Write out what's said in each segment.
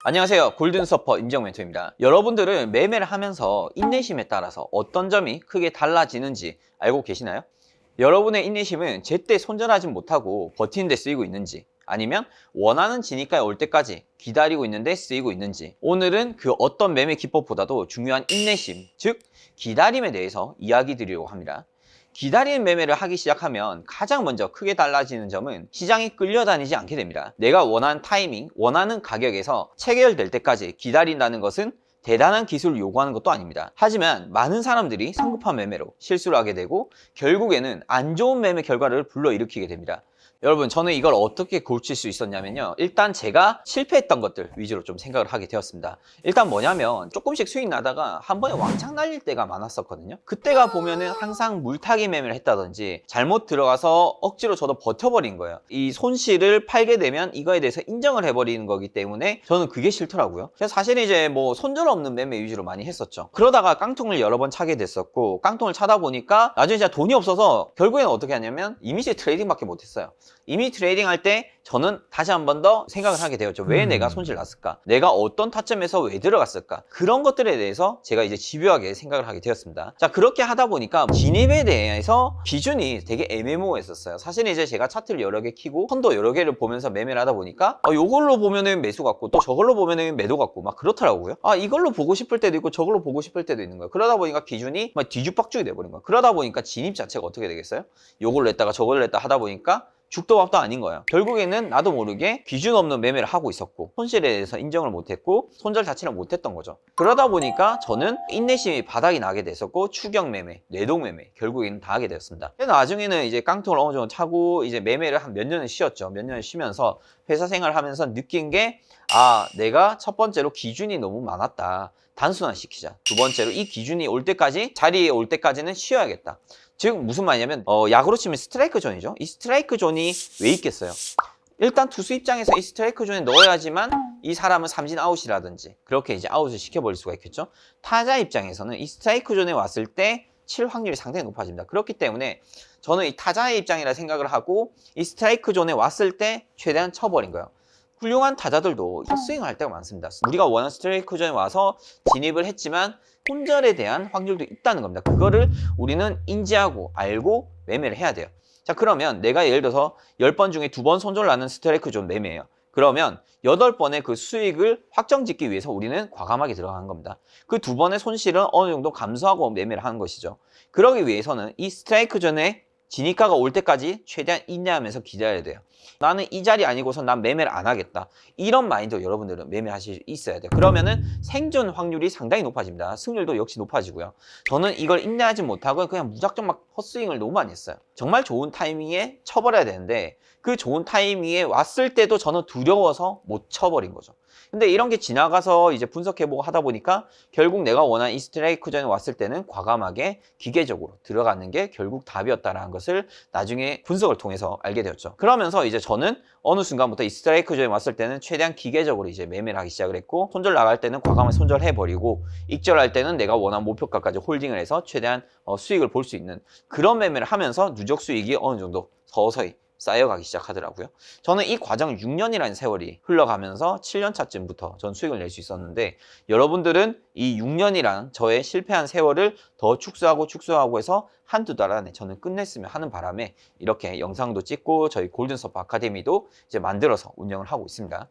안녕하세요. 골든서퍼 임정 멘토입니다. 여러분들은 매매를 하면서 인내심에 따라서 어떤 점이 크게 달라지는지 알고 계시나요? 여러분의 인내심은 제때 손절하지 못하고 버티는 데 쓰이고 있는지, 아니면 원하는 진입가에 올 때까지 기다리고 있는데 쓰이고 있는지, 오늘은 그 어떤 매매 기법보다도 중요한 인내심, 즉 기다림에 대해서 이야기 드리려고 합니다. 기다리는 매매를 하기 시작하면 가장 먼저 크게 달라지는 점은 시장이 끌려다니지 않게 됩니다. 내가 원하는 타이밍, 원하는 가격에서 체결될 때까지 기다린다는 것은 대단한 기술을 요구하는 것도 아닙니다. 하지만 많은 사람들이 성급한 매매로 실수를 하게 되고 결국에는 안 좋은 매매 결과를 불러일으키게 됩니다. 여러분, 저는 이걸 어떻게 고칠 수 있었냐면요, 일단 제가 실패했던 것들 위주로 좀 생각을 하게 되었습니다. 일단 뭐냐면 조금씩 수익 나다가 한 번에 왕창 날릴 때가 많았었거든요. 그때가 보면은 항상 물타기 매매를 했다든지 잘못 들어가서 억지로 저도 버텨버린 거예요. 이 손실을 팔게 되면 이거에 대해서 인정을 해버리는 거기 때문에 저는 그게 싫더라고요. 그래서 사실 이제 뭐 손절 없는 매매 위주로 많이 했었죠. 그러다가 깡통을 여러 번 차게 됐었고, 깡통을 차다 보니까 나중에 진짜 돈이 없어서 결국에는 어떻게 하냐면 이미지 트레이딩밖에 못했어요. 이미 트레이딩 할 때 저는 다시 한 번 더 생각을 하게 되었죠. 왜 내가 손실 났을까? 내가 어떤 타점에서 왜 들어갔을까? 그런 것들에 대해서 제가 이제 집요하게 생각을 하게 되었습니다. 자, 그렇게 하다 보니까 진입에 대해서 기준이 되게 애매모호했었어요. 사실 이제 제가 차트를 여러 개 키고 선도 여러 개를 보면서 매매를 하다 보니까 요걸로 보면은 매수 같고 또 저걸로 보면은 매도 같고 막 그렇더라고요. 이걸로 보고 싶을 때도 있고 저걸로 보고 싶을 때도 있는 거예요. 그러다 보니까 기준이 막 뒤죽박죽이 돼버린 거예요. 그러다 보니까 진입 자체가 어떻게 되겠어요? 요걸로 했다가 저걸로 했다 하다 보니까 죽도 밥도 아닌 거예요. 결국에는 나도 모르게 기준 없는 매매를 하고 있었고, 손실에 대해서 인정을 못했고 손절 자체를 못했던 거죠. 그러다 보니까 저는 인내심이 바닥이 나게 됐었고, 추격 매매, 뇌동 매매 결국에는 다 하게 되었습니다. 나중에는 이제 깡통을 어느 정도 차고 이제 매매를 한 몇 년을 쉬었죠. 몇 년을 쉬면서 회사 생활을 하면서 느낀 게, 내가 첫 번째로 기준이 너무 많았다. 단순화시키자. 두 번째로 이 기준이 올 때까지, 자리에 올 때까지는 쉬어야겠다. 즉 무슨 말이냐면 야구로 치면 스트라이크 존이죠. 이 스트라이크 존이 왜 있겠어요? 일단 투수 입장에서 이 스트라이크 존에 넣어야지만 이 사람은 삼진 아웃이라든지 그렇게 이제 아웃을 시켜버릴 수가 있겠죠. 타자 입장에서는 이 스트라이크 존에 왔을 때 칠 확률이 상당히 높아집니다. 그렇기 때문에 저는 이 타자의 입장이라 생각을 하고 이 스트라이크 존에 왔을 때 최대한 쳐버린 거예요. 훌륭한 타자들도 헛스윙을 할 때가 많습니다. 우리가 원하는 스트라이크 존에 와서 진입을 했지만 손절에 대한 확률도 있다는 겁니다. 그거를 우리는 인지하고 알고 매매를 해야 돼요. 자, 그러면 내가 예를 들어서 10번 중에 2번 손절 나는 스트라이크 존 매매예요. 그러면 8번의 그 수익을 확정짓기 위해서 우리는 과감하게 들어가는 겁니다. 그 2번의 손실은 어느 정도 감수하고 매매를 하는 것이죠. 그러기 위해서는 이 스트라이크 존에 진입가가 올 때까지 최대한 인내하면서 기다려야 돼요. 나는 이 자리 아니고서 난 매매를 안 하겠다. 이런 마인드 여러분들은 매매하실 수 있어야 돼요. 그러면은 생존 확률이 상당히 높아집니다. 승률도 역시 높아지고요. 저는 이걸 인내하지 못하고 그냥 무작정 막 헛스윙을 너무 많이 했어요. 정말 좋은 타이밍에 쳐버려야 되는데 그 좋은 타이밍에 왔을 때도 저는 두려워서 못 쳐버린 거죠. 근데 이런 게 지나가서 이제 분석해보고 하다 보니까 결국 내가 원하는 이 스트라이크 존에 왔을 때는 과감하게 기계적으로 들어가는 게 결국 답이었다라는 것을 나중에 분석을 통해서 알게 되었죠. 그러면서 이제 저는 어느 순간부터 이 스트라이크 존에 왔을 때는 최대한 기계적으로 이제 매매를 하기 시작을 했고, 손절 나갈 때는 과감하게 손절해버리고, 익절할 때는 내가 원하는 목표가까지 홀딩을 해서 최대한 수익을 볼 수 있는 그런 매매를 하면서 누적 수익이 어느 정도 서서히 쌓여가기 시작하더라고요. 저는 이 과정 6년이라는 세월이 흘러가면서 7년 차쯤부터 전 수익을 낼 수 있었는데, 여러분들은 이 6년이란 저의 실패한 세월을 더 축소하고 해서 한두 달 안에 저는 끝냈으면 하는 바람에 이렇게 영상도 찍고 저희 골든서퍼 아카데미도 이제 만들어서 운영을 하고 있습니다.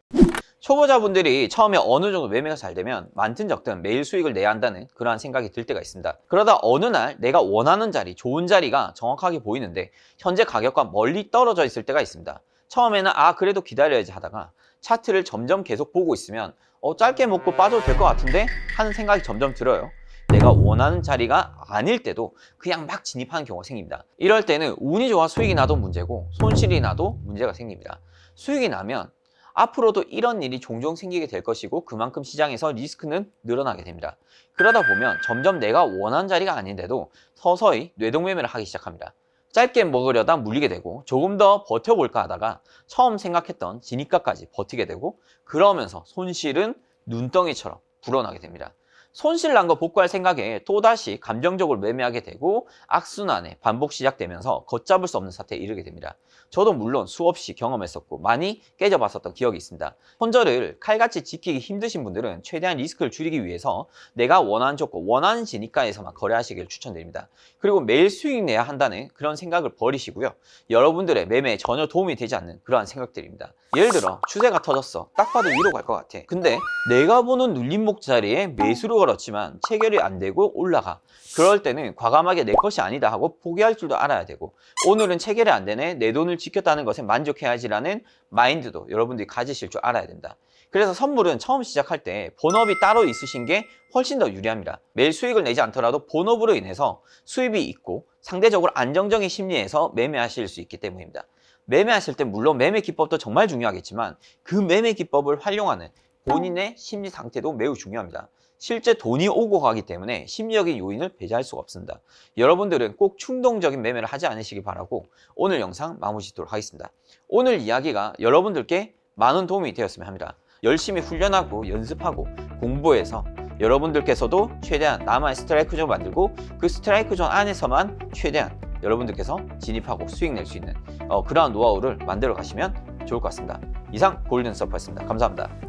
초보자분들이 처음에 어느 정도 매매가 잘 되면 많든 적든 매일 수익을 내야 한다는 그러한 생각이 들 때가 있습니다. 그러다 어느 날 내가 원하는 자리, 좋은 자리가 정확하게 보이는데 현재 가격과 멀리 떨어져 있을 때가 있습니다. 처음에는 그래도 기다려야지 하다가 차트를 점점 계속 보고 있으면 짧게 먹고 빠져도 될 것 같은데 하는 생각이 점점 들어요. 내가 원하는 자리가 아닐 때도 그냥 막 진입하는 경우가 생깁니다. 이럴 때는 운이 좋아 수익이 나도 문제고 손실이 나도 문제가 생깁니다. 수익이 나면 앞으로도 이런 일이 종종 생기게 될 것이고, 그만큼 시장에서 리스크는 늘어나게 됩니다. 그러다 보면 점점 내가 원하는 자리가 아닌데도 서서히 뇌동매매를 하기 시작합니다. 짧게 먹으려다 물리게 되고, 조금 더 버텨볼까 하다가 처음 생각했던 진입가까지 버티게 되고, 그러면서 손실은 눈덩이처럼 불어나게 됩니다. 손실 난 거 복구할 생각에 또다시 감정적으로 매매하게 되고 악순환의 반복 시작되면서 걷잡을 수 없는 사태에 이르게 됩니다. 저도 물론 수없이 경험했었고 많이 깨져봤었던 기억이 있습니다. 손절을 칼같이 지키기 힘드신 분들은 최대한 리스크를 줄이기 위해서 내가 원하는 조건, 원하는 진입가에서만 거래하시길 추천드립니다. 그리고 매일 수익 내야 한다는 그런 생각을 버리시고요. 여러분들의 매매에 전혀 도움이 되지 않는 그러한 생각들입니다. 예를 들어 추세가 터졌어. 딱 봐도 위로 갈 것 같아. 근데 내가 보는 눌림목 자리에 매수를 걸었지만 체결이 안 되고 올라가. 그럴 때는 과감하게 내 것이 아니다 하고 포기할 줄도 알아야 되고, 오늘은 체결이 안 되네, 내 돈을 지켰다는 것에 만족해야지라는 마인드도 여러분들이 가지실 줄 알아야 된다. 그래서 선물은 처음 시작할 때 본업이 따로 있으신 게 훨씬 더 유리합니다. 매일 수익을 내지 않더라도 본업으로 인해서 수입이 있고 상대적으로 안정적인 심리에서 매매하실 수 있기 때문입니다. 매매하실 때 물론 매매 기법도 정말 중요하겠지만 그 매매 기법을 활용하는 본인의 심리 상태도 매우 중요합니다. 실제 돈이 오고 가기 때문에 심리적인 요인을 배제할 수가 없습니다. 여러분들은 꼭 충동적인 매매를 하지 않으시기 바라고 오늘 영상 마무리 짓도록 하겠습니다. 오늘 이야기가 여러분들께 많은 도움이 되었으면 합니다. 열심히 훈련하고 연습하고 공부해서 여러분들께서도 최대한 나만의 스트라이크 존을 만들고 그 스트라이크 존 안에서만 최대한 여러분들께서 진입하고 수익 낼 수 있는 그러한 노하우를 만들어 가시면 좋을 것 같습니다. 이상 골든 서퍼였습니다. 감사합니다.